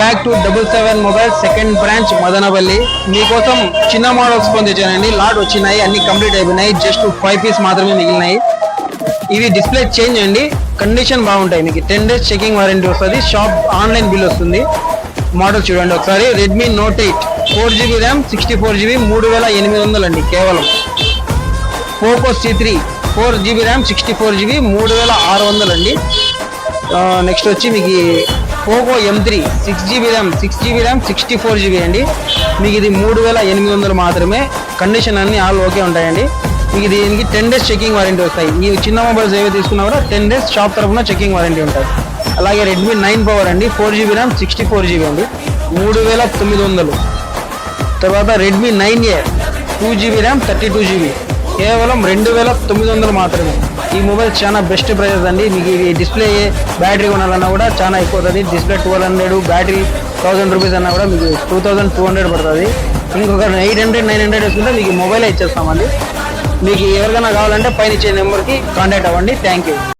Back to 77 mobile second branch Madanapalle. మీకోసం చిన్న models పొందించానండి. Lot వచ్చినాయి, అన్ని కంప్లీట్ అయిపోయినాయి. జస్ట్ 5 పీస్ మాత్రమే మిగిలినాయి. ఇవి డిస్ప్లే చేంజ్ అండి, కండిషన్ బాగుంటాయి. మీకు 10 days చెకింగ్ వారంటీ వస్తుంది. షాప్ ఆన్లైన్ బిల్ వస్తుంది. మోడల్ చూడండి ఒకసారి. Redmi note 8 4GB RAM 64GB 3800 అండి కేవలం. Poco C3 4GB RAM 64GB 3600 అండి. నెక్స్ట్ వచ్చి మీకు Poco M3 6GB RAM 64GB అండి. మీకు ఇది 3800 మాత్రమే. కండిషన్ అన్ని ఆల్ ఓకే ఉంటాయండి. మీకు దీనికి 10 days చెకింగ్ వారంటీ వస్తాయి. ఈ చిన్న మొబైల్స్ ఏవి తీసుకున్నా కూడా 10 days షాప్ తరఫున చెకింగ్ వారంటీ ఉంటుంది. అలాగే రెడ్మీ 9 పవర్ అండి 4GB ర్యామ్ 64GB అండి 3900. తర్వాత Redmi 9A 2GB RAM 32GB కేవలం 2900 మాత్రమే. ఈ మొబైల్ చాలా బెస్ట్ ప్రైస్ అండి. మీకు ఈ డిస్ప్లే బ్యాటరీ కొనాలన్నా కూడా చాలా ఎక్కువ అవుతుంది. డిస్ప్లే 1200, బ్యాటరీ 1000 రూపీస్ అన్నా కూడా మీకు 2200 పడుతుంది. ఇంకొక 800-900 వేసుకుంటే మీకు మొబైల్ ఇచ్చేస్తామండి. మీకు ఎవరికైనా కావాలంటే పైన ఇచ్చే నెంబర్కి కాంటాక్ట్ అవ్వండి. Thank you.